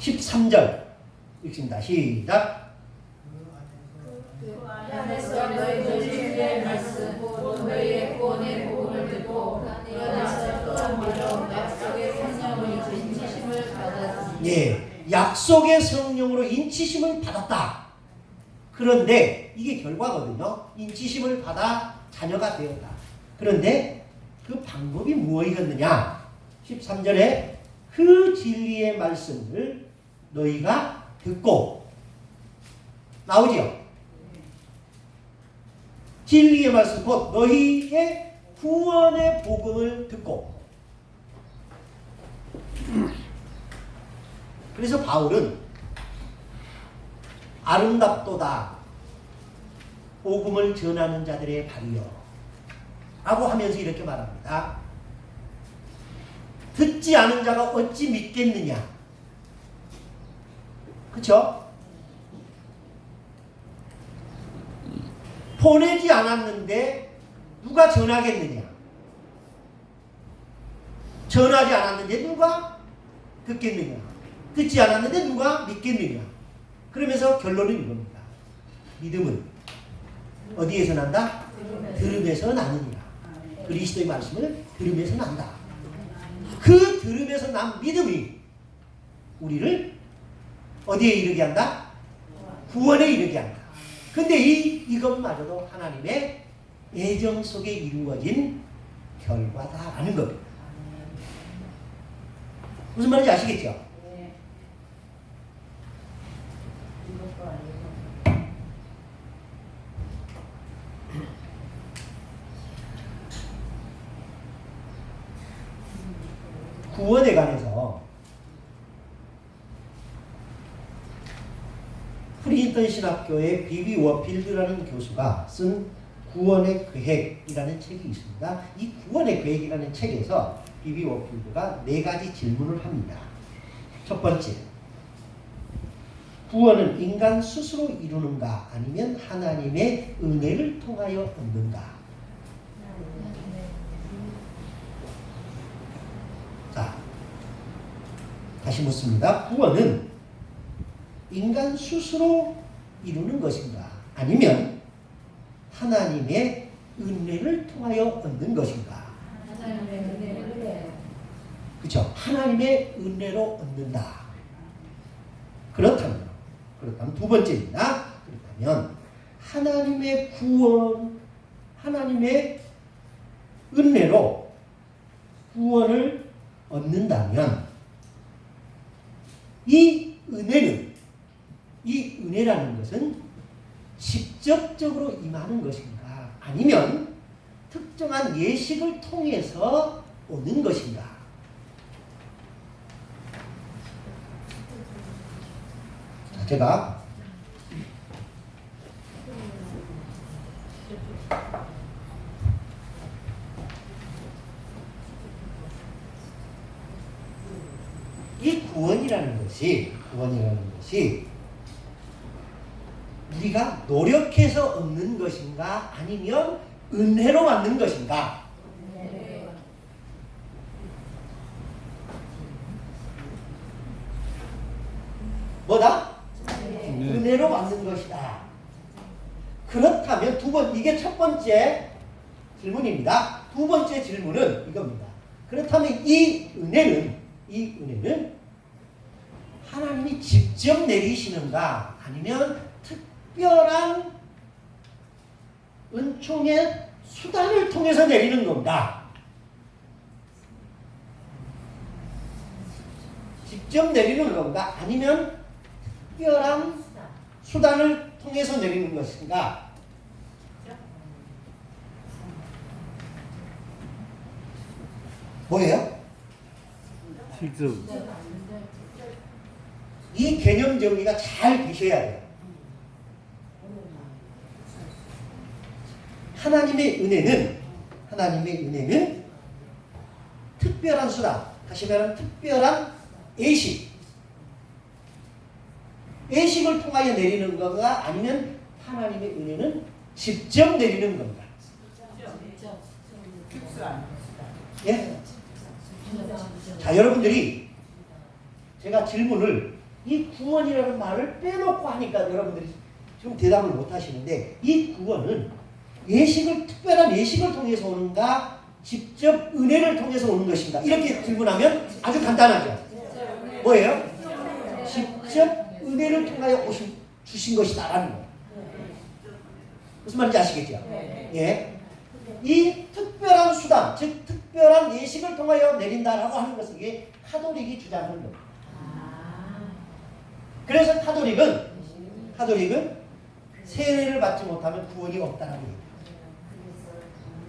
13절 읽습니다. 시작. 그 안에서 너희들 주의 말씀 곧 너희의 구원의 복음을 듣고 그 안에서 또한 믿어 약속의 성령으로 인치심을 받았으니. 예, 약속의 성령으로 인치심을 받았다. 그런데 이게 결과거든요. 인치심을 받아 자녀가 되었다. 그런데 그 방법이 무엇이겠느냐? 13절에 그 진리의 말씀을 너희가 듣고 나오지요. 진리의 말씀 곧 너희의 구원의 복음을 듣고. 그래서 바울은 아름답도다 복음을 전하는 자들의 발이여 라고 하면서 이렇게 말합니다. 듣지 않은 자가 어찌 믿겠느냐. 그쵸? 보내지 않았는데 누가 전하겠느냐. 전하지 않았는데 누가 듣겠느냐. 듣지 않았는데 누가 믿겠느냐. 그러면서 결론은 이겁니다. 믿음은 어디에서 난다? 들음에서 나느니라. 그리스도의 말씀을 들음에서 난다. 그 들음에서 난 믿음이 우리를 어디에 이르게 한다? 구원에 이르게 한다. 근데 이것마저도 하나님의 애정 속에 이루어진 결과다라는 겁니다. 무슨 말인지 아시겠죠? 구원에 관해서 프린스턴 신학교의 비비 워필드라는 교수가 쓴 구원의 계획이라는 책이 있습니다. 이 구원의 계획이라는 책에서 비비 워필드가 4가지 질문을 합니다. 첫 번째, 구원은 인간 스스로 이루는가 아니면 하나님의 은혜를 통하여 얻는가? 자, 다시 묻습니다. 구원은 인간 스스로 이루는 것인가? 아니면 하나님의 은혜를 통하여 얻는 것인가? 하나님의 은혜를. 그렇죠. 하나님의 은혜로 얻는다. 그렇다면 두 번째입니다. 그렇다면 하나님의 구원, 하나님의 은혜로 구원을 얻는다면 이 은혜라는 것은 직접적으로 임하는 것인가? 아니면 특정한 예식을 통해서 오는 것인가? 자, 제가 이 구원이라는 것이 우리가 노력해서 얻는 것인가 아니면 은혜로 받는 것인가? 뭐다? 은혜로 받는 것이다. 그렇다면 이게 첫 번째 질문입니다. 두 번째 질문은 이겁니다. 그렇다면 이 은혜는 하나님이 직접 내리시는가 아니면 특별한 은총의 수단을 통해서 내리는 건가? 직접 내리는 건가 아니면 특별한 수단을 통해서 내리는 것인가? 뭐예요? 직접. 이 개념 정리가 잘 되셔야 돼요. 하나님의 은혜는 특별한 수단, 다시 말하면 특별한 예식을 통하여 내리는 건가 아니면 하나님의 은혜는 직접 내리는 건가? 예? 자, 여러분들이 제가 질문을 이 구원이라는 말을 빼놓고 하니까 여러분들이 지금 대답을 못 하시는데, 이 구원은 특별한 예식을 통해서 오는가, 직접 은혜를 통해서 오는 것인가, 이렇게 질문하면 아주 간단하죠. 뭐예요? 직접 은혜를 통하여 주신 것이다라는 거예요. 무슨 말인지 아시겠죠? 예. 이 특별한 수단, 즉 특별한 예식을 통하여 내린다라고 하는 것은 이게 카톨릭이 주장하는 겁니다. 그래서 카톨릭은 세례를 받지 못하면 구원이 없다라고 얘기해요.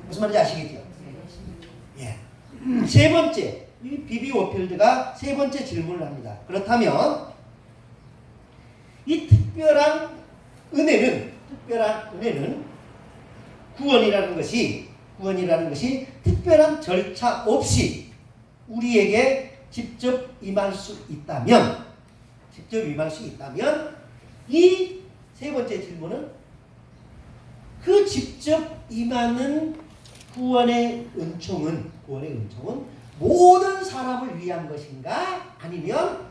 무슨 말인지 아시겠죠? 예. 세 번째, 이 비비 워필드가 세 번째 질문을 합니다. 그렇다면 이 특별한 은혜는 구원이라는 것이 특별한 절차 없이 우리에게 직접 임할 수 있다면 이 세 번째 질문은 그 직접 임하는 구원의 은총은 모든 사람을 위한 것인가, 아니면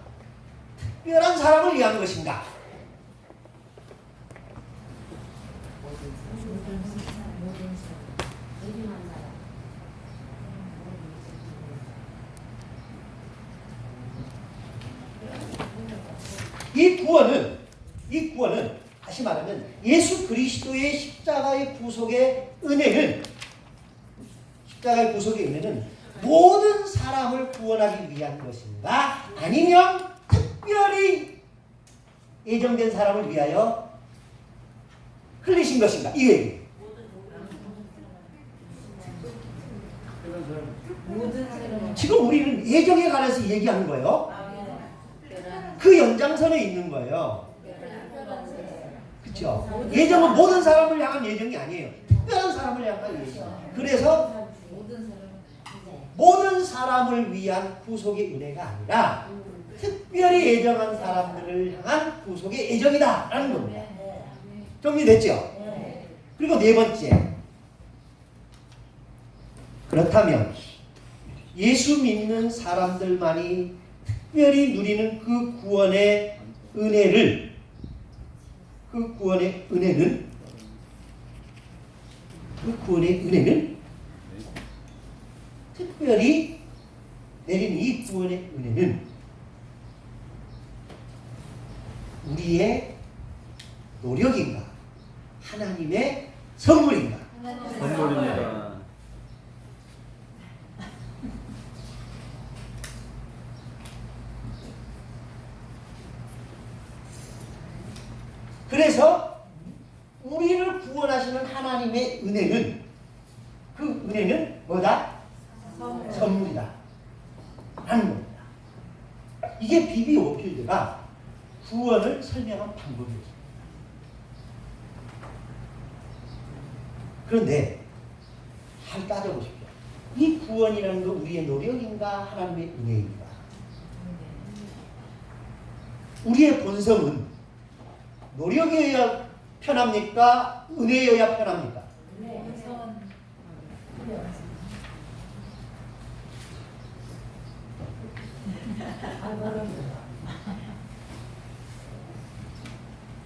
특별한 사람을 위한 것인가? 이 구원은 다시 말하면 예수 그리스도의 십자가의 구속의 은혜는 모든 사람을 구원하기 위한 것인가, 아니면 특별히 예정된 사람을 위하여 흘리신 것인가, 이 얘기예요. 지금 우리는 예정에 관해서 얘기하는 거예요. 그 연장선에 있는 거예요. 그렇죠? 예정은 모든 사람을 향한 예정이 아니에요. 특별한 사람을 향한 예정. 그래서 모든 사람을 위한 구속의 은혜가 아니라 특별히 예정한 사람들을 향한 구속의 예정이다라는 겁니다. 정리됐죠? 그리고 네 번째, 그렇다면 예수 믿는 사람들만이 특별히 누리는 그 구원의 은혜는 특별히 내리는 이 구원의 은혜는 우리의 노력인가, 하나님의 선물인가? 선물입니다. 그래서 우리를 구원하시는 하나님의 은혜는, 그 은혜는 뭐다? 선물이다 라는 겁니다. 이게 비비 워필드가 구원을 설명한 방법이었습니다. 그런데 잘 따져보십시오. 이 구원이라는 건 우리의 노력인가, 하나님의 은혜인가? 우리의 본성은 노력이어야 편합니까? 은혜여야 편합니까?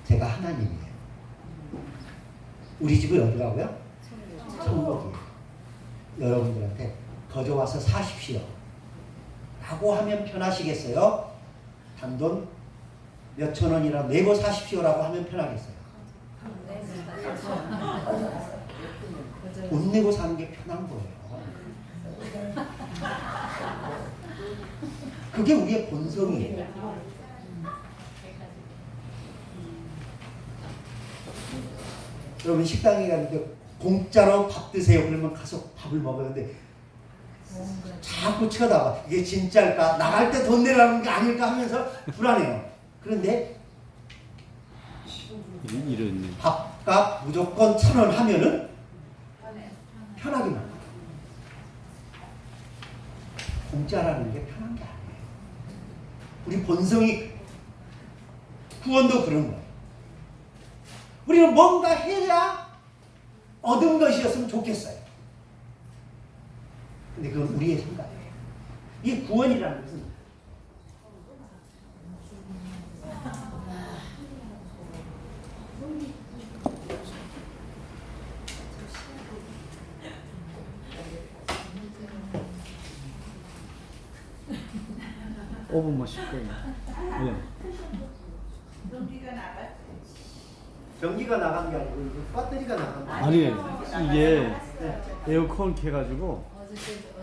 제가 하나님이에요. 우리 집은 어디라고요? 천국이에요. 여러분들한테 거저 와서 사십시오 라고 하면 편하시겠어요? 단돈 몇천 원이라 내고 사십시오라고 하면 편하겠어요? 돈 내고 사는 게 편한 거예요. 그게 우리의 본성이에요. 여러분 식당에 가는데 공짜로 밥 드세요 그러면 가서 밥을 먹었는데 자꾸 쳐다봐. 이게 진짜일까? 나갈 때 돈 내라는 게 아닐까 하면서 불안해요. 그런데 이런 밥값 무조건 1,000원 하면은 편하게 나와요. 공짜라는 게 편한 게 아니에요. 우리 본성이, 구원도 그런 거예요. 우리는 뭔가 해야 얻은 것이었으면 좋겠어요. 근데 그건 우리의 생각이에요. 이 구원이라는 것은 뽑으면 쉴 거예요. 네. 전기가 나간 게 아니고 배터리가 나간 거 아니 이게 에어컨 켜가지고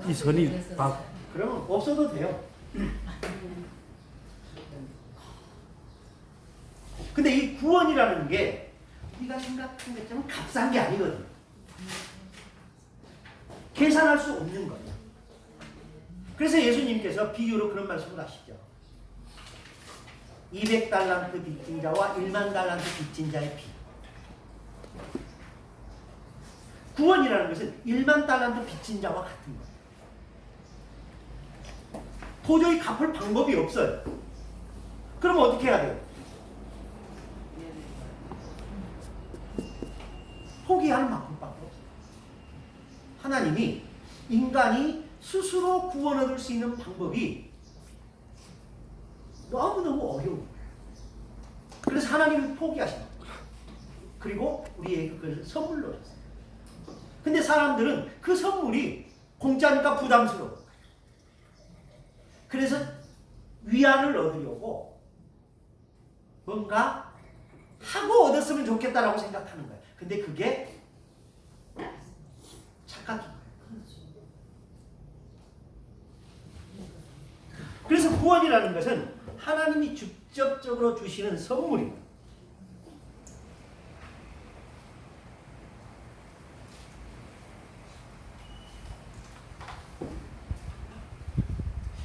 이 선이 다 그러면 없어도 돼요. 근데 이 구원이라는 게 우리가 생각한 것처럼 값싼 게 아니거든. 계산할 수 없는 거예요. 그래서 예수님께서 비유로 그런 말씀을 하시죠. 200달란트 빚진 자와 1만 달란트 빚진 자의 비. 구원이라는 것은 1만 달란트 빚진 자와 같은 거예요. 도저히 갚을 방법이 없어요. 그럼 어떻게 해야 돼요? 포기하는 방법밖에 없어요. 하나님이 인간이 스스로 구원 얻을 수 있는 방법이 너무너무 어려운 거예요. 그래서 하나님이 포기하신 거예요. 그리고 우리에게 그걸 선물로 줬어요. 근데 사람들은 그 선물이 공짜니까 부담스러워. 그래서 위안을 얻으려고 뭔가 하고 얻었으면 좋겠다라고 생각하는 거예요. 근데 그게 착각인 거예요. 그래서 구원이라는 것은 하나님이 직접적으로 주시는 선물입니다.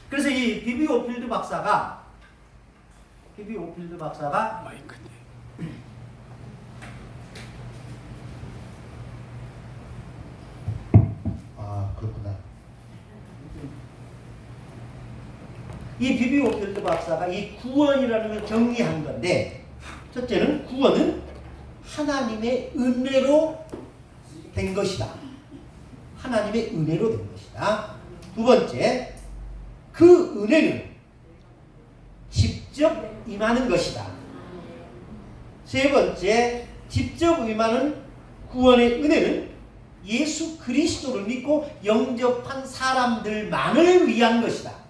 그래서 이 비비 오필드 박사가 마이크인데. 그렇구나. 이 비비 오필드 박사가 이 구원이라는 걸 정리한 건데, 첫째는 구원은 하나님의 은혜로 된 것이다. 하나님의 은혜로 된 것이다. 두 번째, 그 은혜는 직접 임하는 것이다. 세 번째, 직접 임하는 구원의 은혜는 예수 그리스도를 믿고 영접한 사람들만을 위한 것이다.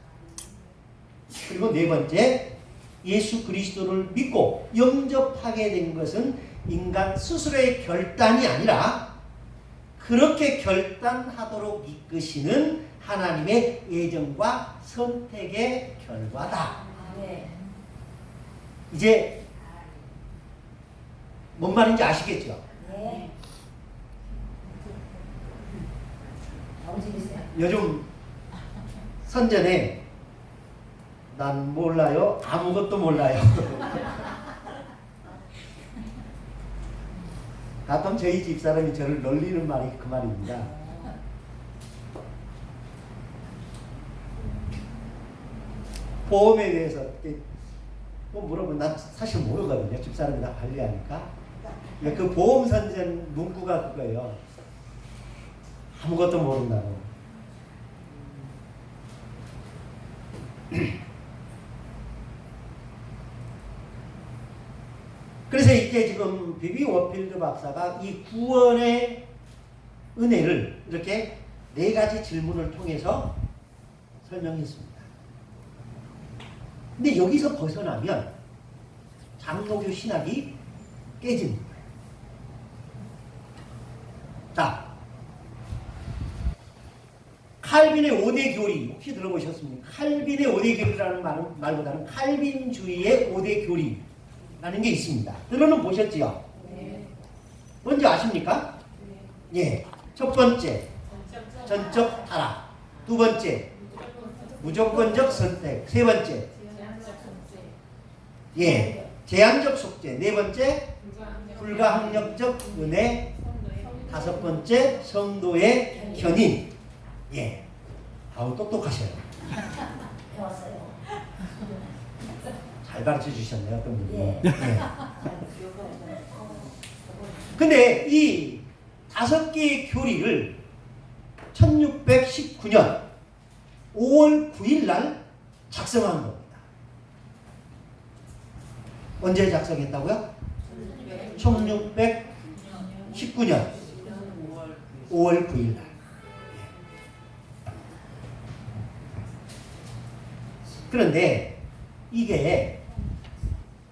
그리고 네 번째, 예수 그리스도를 믿고 영접하게 된 것은 인간 스스로의 결단이 아니라 그렇게 결단하도록 이끄시는 하나님의 예정과 선택의 결과다. 이제 뭔 말인지 아시겠죠? 네. 요즘 선전에 난 몰라요, 아무것도 몰라요. 가끔 저희 집사람이 저를 놀리는 말이 그 말입니다. 보험에 대해서 뭐 물어보면 난 사실 모르거든요. 집사람이 다 관리하니까. 그 보험 선전 문구가 그거예요. 아무것도 모른다고. 그래서 이게 지금 비비 워필드 박사가 이 구원의 은혜를 이렇게 네 가지 질문을 통해서 설명했습니다. 근데 여기서 벗어나면 장로교 신학이 깨지는 거예요. 자, 칼빈의 5대 교리 혹시 들어보셨습니까? 칼빈의 5대 교리라는 말보다는 칼빈주의의 5대 교리라는 게 있습니다. 들어는 보셨지요? 네. 뭔지 아십니까? 네. 예. 첫 번째, 전적 타락. 두 번째, 무조건적 선택. 세 번째, 예, 제한적 속죄. 네 번째, 불가항력적 은혜. 다섯 번째, 성도의 견인. 예. 아우, 똑똑하셔요. 배웠어요. 잘 가르쳐 주셨네요, 어떤 분이. 예. 예. 근데 이 5개의 교리를 1619년 5월 9일 날 작성한 겁니다. 언제 작성했다고요? 1619년 5월 9일 날. 그런데 이게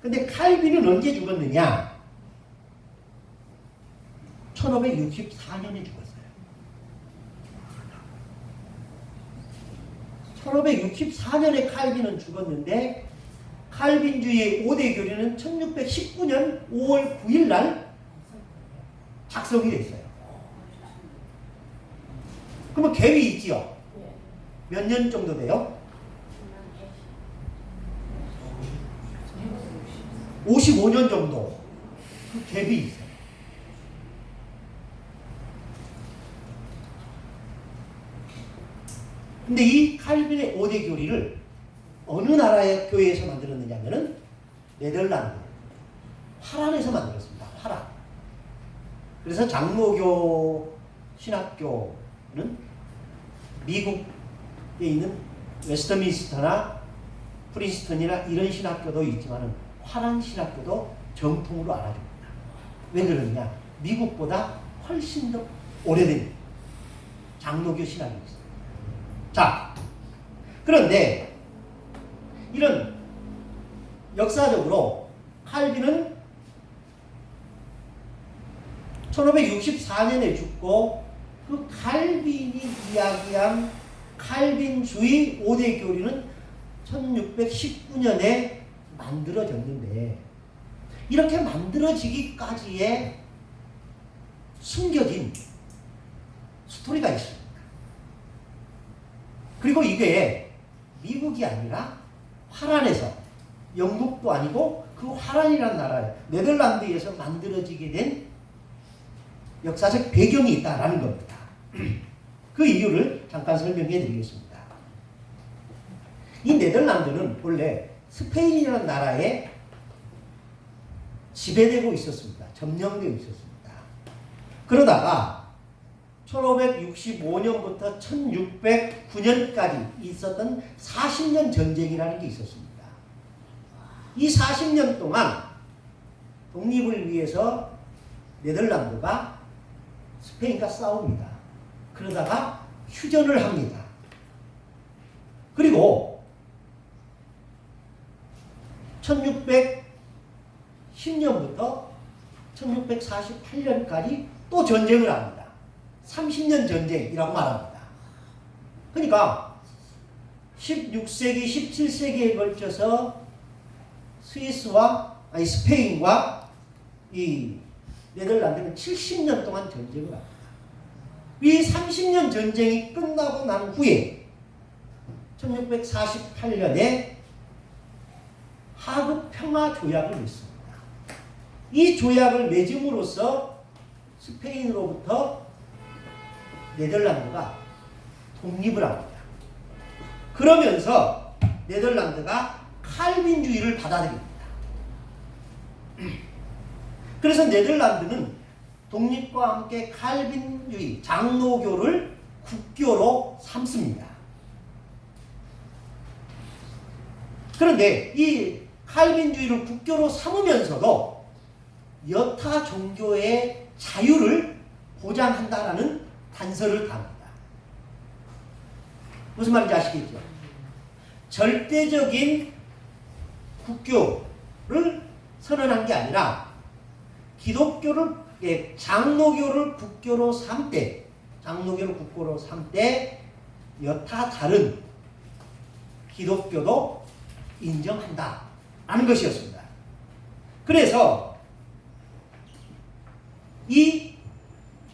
근데 칼빈은 언제 죽었느냐? 1564년에 죽었어요. 1564년에 칼빈은 죽었는데 칼빈주의의 5대 교리는 1619년 5월 9일 날 작성이 됐어요. 그러면 갭이 있지요? 몇 년 정도 돼요? 55년 정도 그 갭이 있어요. 근데 이 칼빈의 5대 교리를 어느 나라의 교회에서 만들었느냐면은 네덜란드 화란에서 만들었습니다. 화란. 그래서 장로교 신학교는 미국에 있는 웨스트민스터나 프린스턴이나 이런 신학교도 있지만은 화란 신학교도 정통으로 알아줍니다. 왜 그러느냐? 미국보다 훨씬 더 오래된 장로교 신학이 있습니다. 자, 그런데 이런 역사적으로 칼빈은 1564년에 죽고 그 칼빈이 이야기한 칼빈주의 5대 교리는 1619년에 만들어졌는데 이렇게 만들어지기까지의 숨겨진 스토리가 있습니다. 그리고 이게 미국이 아니라 화란에서 영국도 아니고 그 화란이라는 나라에 네덜란드에서 만들어지게 된 역사적 배경이 있다라는 겁니다. 그 이유를 잠깐 설명해 드리겠습니다. 이 네덜란드는 원래 스페인이라는 나라에 지배되고 있었습니다. 점령되고 있었습니다. 그러다가 1565년부터 1609년까지 있었던 40년 전쟁이라는 게 있었습니다. 이 40년 동안 독립을 위해서 네덜란드가 스페인과 싸웁니다. 그러다가 휴전을 합니다. 그리고 1610년부터 1648년까지 또 전쟁을 합니다. 30년 전쟁이라고 말합니다. 그러니까 16세기, 17세기에 걸쳐서 스페인과 이 네덜란드는 70년 동안 전쟁을 합니다. 이 30년 전쟁이 끝나고 난 후에 1648년에 하그 평화 조약을 맺습니다. 이 조약을 맺음으로써 스페인으로부터 네덜란드가 독립을 합니다. 그러면서 네덜란드가 칼빈주의를 받아들입니다. 그래서 네덜란드는 독립과 함께 칼빈주의, 장로교를 국교로 삼습니다. 그런데 이 칼빈주의를 국교로 삼으면서도 여타 종교의 자유를 보장한다라는 단서를 답니다. 무슨 말인지 아시겠죠? 절대적인 국교를 선언한 게 아니라 기독교를 장로교를 국교로 삼되 여타 다른 기독교도 인정한다라는 것이었습니다. 그래서 이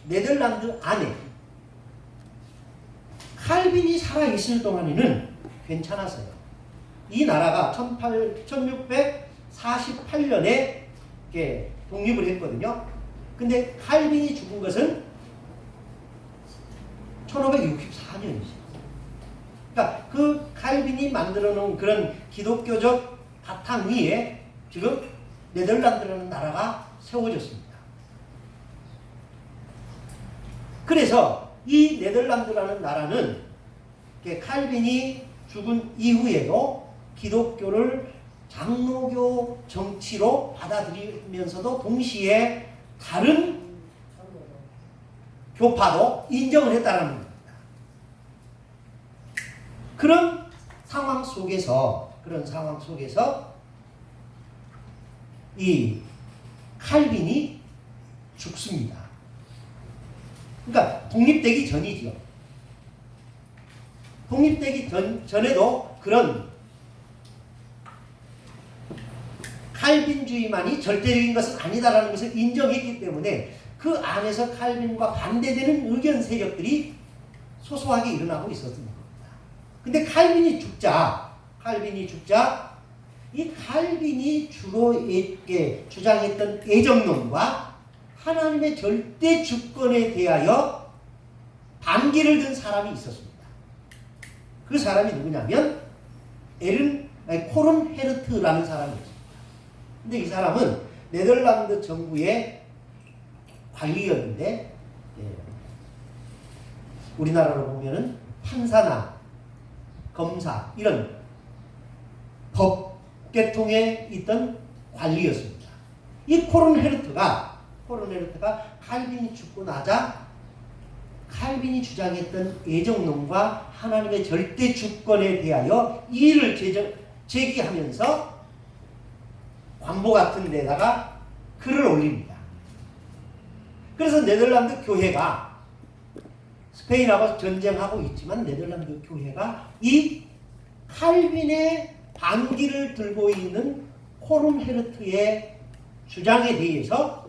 네덜란드 안에 칼빈이 살아있을 동안에는 괜찮았어요. 이 나라가 1648년에 독립을 했거든요. 근데 칼빈이 죽은 것은 1564년이죠. 그러니까 그 칼빈이 만들어 놓은 그런 기독교적 바탕 위에 지금 네덜란드라는 나라가 세워졌습니다. 그래서 이 네덜란드라는 나라는 칼빈이 죽은 이후에도 기독교를 장로교 정치로 받아들이면서도 동시에 다른 교파도 인정을 했다는 겁니다. 그런 상황 속에서 그런 상황 속에서 이 칼빈이 죽습니다. 그러니까 독립되기 전이죠. 독립되기 전에도 그런 칼빈주의만이 절대적인 것은 아니다라는 것을 인정했기 때문에 그 안에서 칼빈과 반대되는 의견 세력들이 소소하게 일어나고 있었던 겁니다. 근데 칼빈이 죽자 이 칼빈이 주로 주장했던 애정론과 하나님의 절대 주권에 대하여 반기를 든 사람이 있었습니다. 그 사람이 누구냐면 코른 헤르트라는 사람이었습니다. 근데 이 사람은 네덜란드 정부의 관리였는데, 우리나라로 보면은 판사나 검사 이런 법계통에 있던 관리였습니다. 이 코른 헤르트가 칼빈이 죽고 나자 칼빈이 주장했던 애정론과 하나님의 절대 주권에 대하여 이의를 제기하면서 광보 같은 데다가 글을 올립니다. 그래서 네덜란드 교회가 스페인하고 전쟁하고 있지만 네덜란드 교회가 이 칼빈의 반기를 들고 있는 코른 헤르트의 주장에 대해서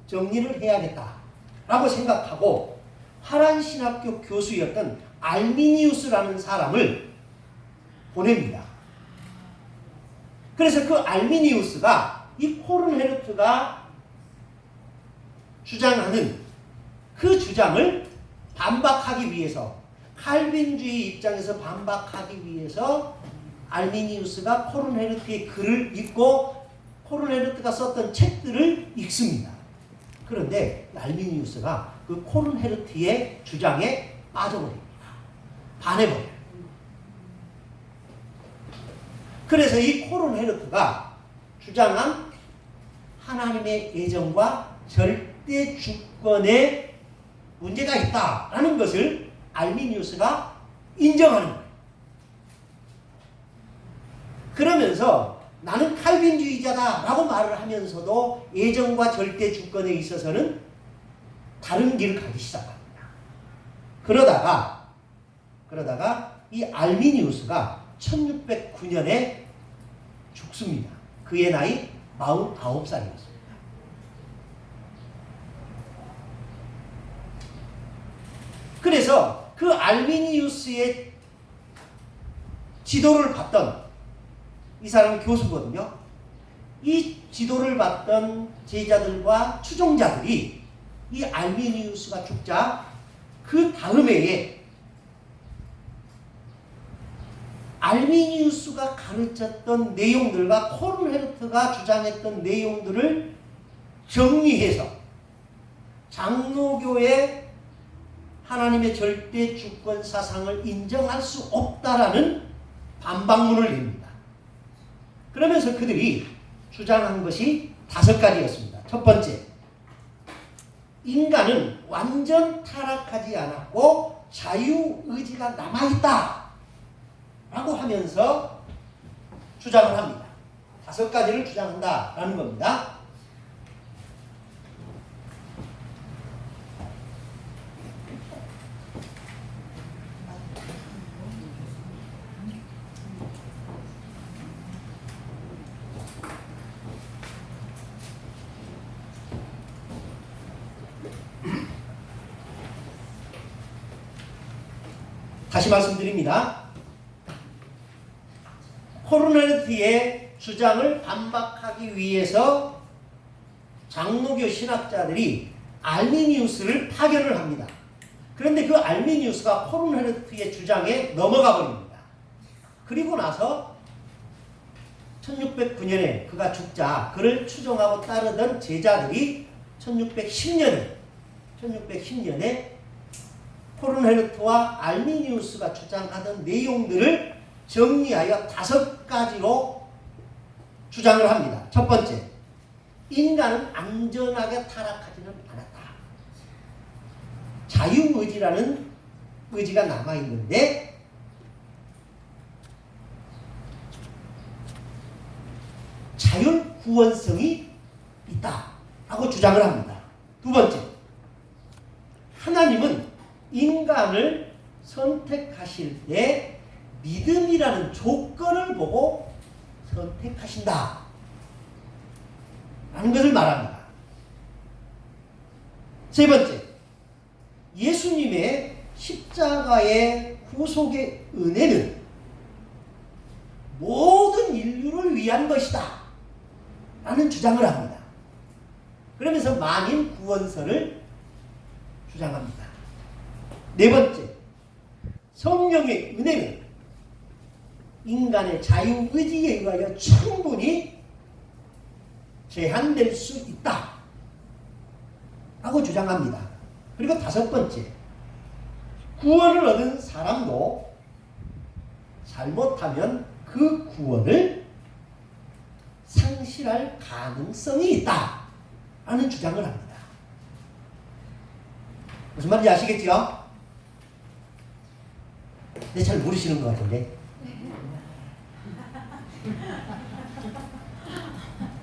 정리를 해야겠다라고 생각하고 하란 신학교 교수였던 알미니우스라는 사람을 보냅니다. 그래서 그 알미니우스가 이 코른 헤르트가 주장하는 그 주장을 반박하기 위해서, 칼빈주의 입장에서 반박하기 위해서 알미니우스가 코른 헤르트의 글을 읽고 코른 헤르트가 썼던 책들을 읽습니다. 그런데 알미니우스가 그 코른 헤르트의 주장에 빠져버립니다. 반해버려요. 그래서 이 코른 헤르트가 주장한 하나님의 애정과 절대 주권에 문제가 있다라는 것을 알미니우스가 인정하는 거예요. 그러면서 나는 칼빈주의자다라고 말을 하면서도 애정과 절대 주권에 있어서는 다른 길을 가기 시작합니다. 그러다가 이 알미니우스가 1609년에 죽습니다. 그의 나이 49살이었습니다. 그래서 그 알미니우스의 지도를 받던, 이 사람은 교수거든요. 이 지도를 받던 제자들과 추종자들이 이 알미니우스가 죽자 그 다음 해에 알미니우스가 가르쳤던 내용들과 코른 헤르트가 주장했던 내용들을 정리해서 장로교의 하나님의 절대 주권 사상을 인정할 수 없다라는 반박문을 냅니다. 그러면서 그들이 주장한 것이 5가지였습니다. 첫 번째, 인간은 완전 타락하지 않았고 자유의지가 남아있다 라고 하면서 주장을 합니다. 5가지를 주장한다라는 겁니다. 다시 말씀드립니다. 코른 헤르트의 주장을 반박하기 위해서 장로교 신학자들이 알미니우스를 파견을 합니다. 그런데 그 알미니우스가 코른 헤르트의 주장에 넘어가 버립니다. 그리고 나서 1609년에 그가 죽자 그를 추종하고 따르던 제자들이 1610년에 코른 헤르트와 알미니우스가 주장하던 내용들을 정리하여 5가지로 주장을 합니다. 첫 번째, 인간은 안전하게 타락하지는 않았다. 자유의지라는 의지가 남아있는데 자율 구원성이 있다라고 주장을 합니다. 두 번째, 하나님은 인간을 선택하실 때 믿음이라는 조건을 보고 선택하신다 라는 것을 말합니다. 세 번째, 예수님의 십자가의 구속의 은혜는 모든 인류를 위한 것이다 라는 주장을 합니다. 그러면서 만인 구원설을 주장합니다. 네 번째, 성령의 은혜는 인간의 자유의지에 의하여 충분히 제한될 수 있다 라고 주장합니다. 그리고 다섯 번째, 구원을 얻은 사람도 잘못하면 그 구원을 상실할 가능성이 있다 라는 주장을 합니다. 무슨 말인지 아시겠죠? 근데 잘 모르시는 것 같은데.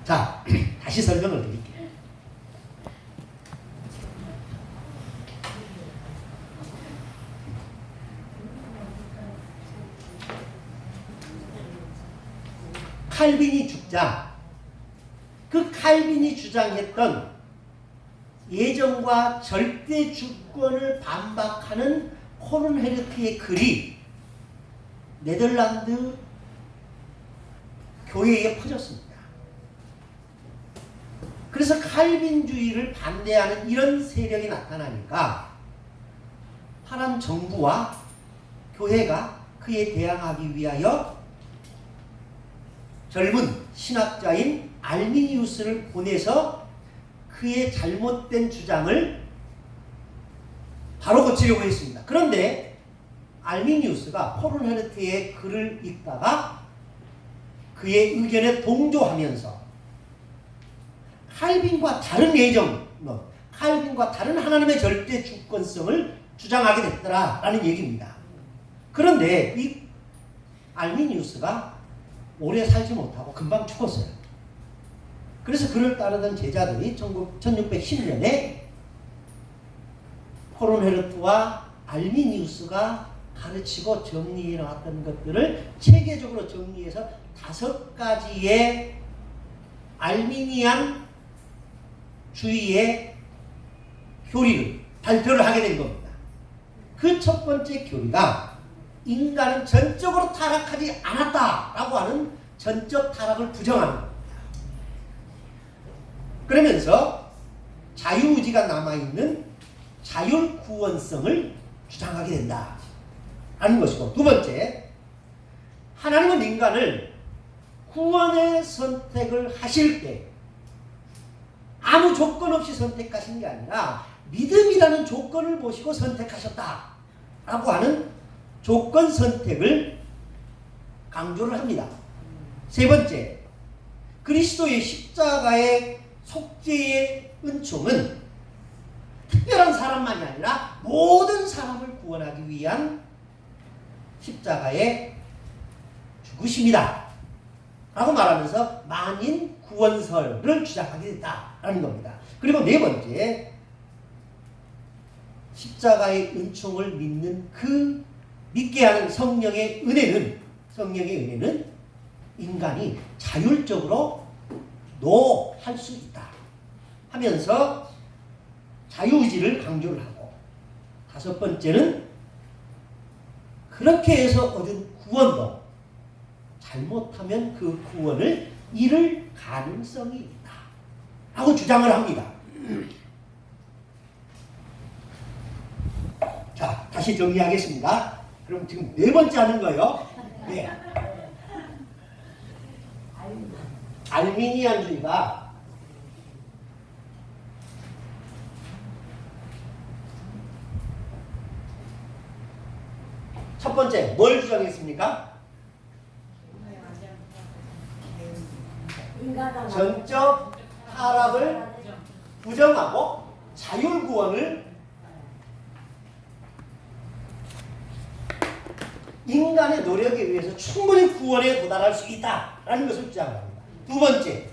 자, 다시 설명을 드릴게요. 칼빈이 주장, 그 칼빈이 주장했던 예정과 절대 주권을 반박하는 코른헤르트의 글이 네덜란드 교회에 퍼졌습니다. 그래서 칼빈주의를 반대하는 이런 세력이 나타나니까 파란 정부와 교회가 그에 대항하기 위하여 젊은 신학자인 알미니우스를 보내서 그의 잘못된 주장을 바로 고치려고 했습니다. 그런데 알미니우스가 코른헤르트의 글을 읽다가 그의 의견에 동조하면서 칼빈과 다른 예정, 칼빈과 다른 하나님의 절대 주권성을 주장하게 됐더라라는 얘기입니다. 그런데 이 알미니우스가 오래 살지 못하고 금방 죽었어요. 그래서 그를 따르던 제자들이 1610년에 코른헤르트와 알미니우스가 가르치고 정리해 나왔던 것들을 체계적으로 정리해서 5가지의 알미니안 주의의 교리를 발표를 하게 된 겁니다. 그 첫 번째 교리가 인간은 전적으로 타락하지 않았다라고 하는 전적 타락을 부정하는 겁니다. 그러면서 자유의지가 남아있는 자율구원성을 주장하게 된다 라는 것이고, 두 번째, 하나님은 인간을 구원의 선택을 하실 때 아무 조건 없이 선택하신 게 아니라 믿음이라는 조건을 보시고 선택하셨다라고 하는 조건 선택을 강조를 합니다. 세 번째, 그리스도의 십자가의 속죄의 은총은 특별한 사람만이 아니라 모든 사람을 구원하기 위한 십자가의 죽으심이다 라고 말하면서 만인 구원설을 주장하게 됐다라는 겁니다. 그리고 네 번째, 십자가의 은총을 믿는 그 믿게 하는 성령의 은혜는 인간이 자율적으로 노할 수 있다 하면서 자유의지를 강조를 하고, 다섯 번째는 그렇게 해서 얻은 구원도 잘못하면 그 구원을 잃을 가능성이 있다 하고 주장을 합니다. 자, 다시 정리하겠습니다. 그럼 지금 네 번째 하는 거예요. 네. 알미니안주의가 첫 번째 뭘 주장했습니까? 전적 타락을 부정하고 자율구원을 인간의 노력에 의해서 충분히 구원에 도달할 수 있다라는 것을 주장합니다. 두 번째,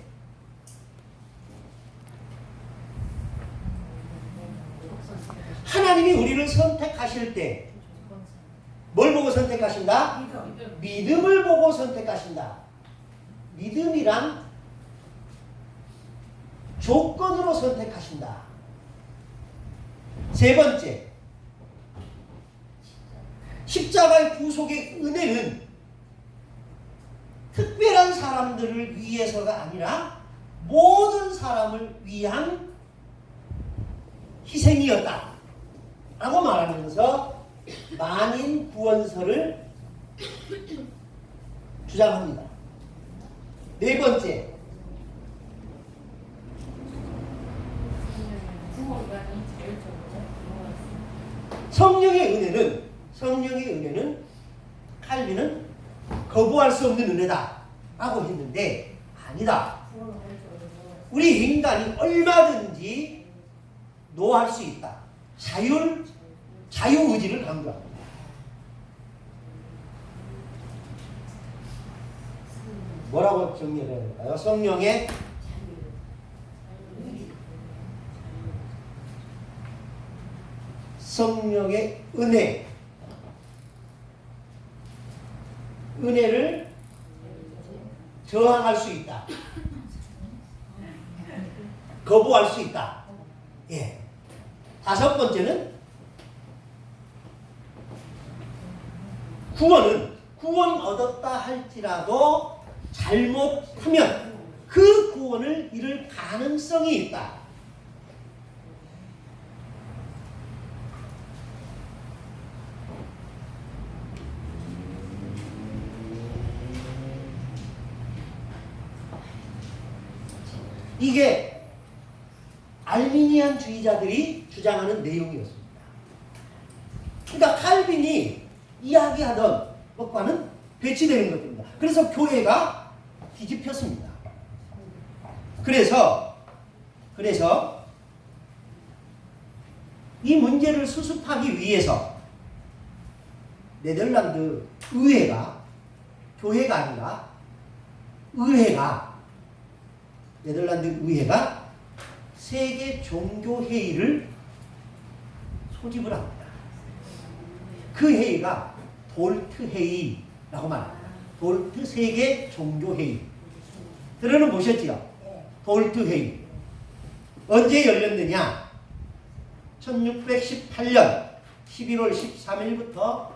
하나님이 우리를 선택하실 때 뭘 보고 선택하신다? 믿음을 보고 선택하신다. 믿음이란 조건으로 선택하신다. 세 번째, 십자가의 구속의 은혜는 특별한 사람들을 위해서가 아니라 모든 사람을 위한 희생이었다 라고 말하면서 만인 구원설을 주장합니다. 네 번째, 성령의 은혜는 칼빈은 거부할 수 없는 은혜다 라고 했는데 아니다. 우리 인간이 얼마든지 노할 수 있다. 자유의지를 강조합니다. 뭐라고 정리해야 될까요? 성령의 은혜를 저항할 수 있다. 거부할 수 있다. 예. 다섯 번째는 구원 얻었다 할지라도 잘못하면 그 구원을 잃을 가능성이 있다. 이게 알미니안 주의자들이 주장하는 내용이었습니다. 그러니까 칼빈이 이야기하던 것과는 배치되는 것입니다. 그래서 교회가 뒤집혔습니다. 그래서 이 문제를 수습하기 위해서 네덜란드 의회가, 교회가 아니라 네덜란드 의회가 세계 종교회의를 소집을 합니다. 그 회의가 돌트 회의라고 말합니다. 돌트 세계 종교회의. 들어는 보셨지요? 돌트 회의. 언제 열렸느냐? 1618년 11월 13일부터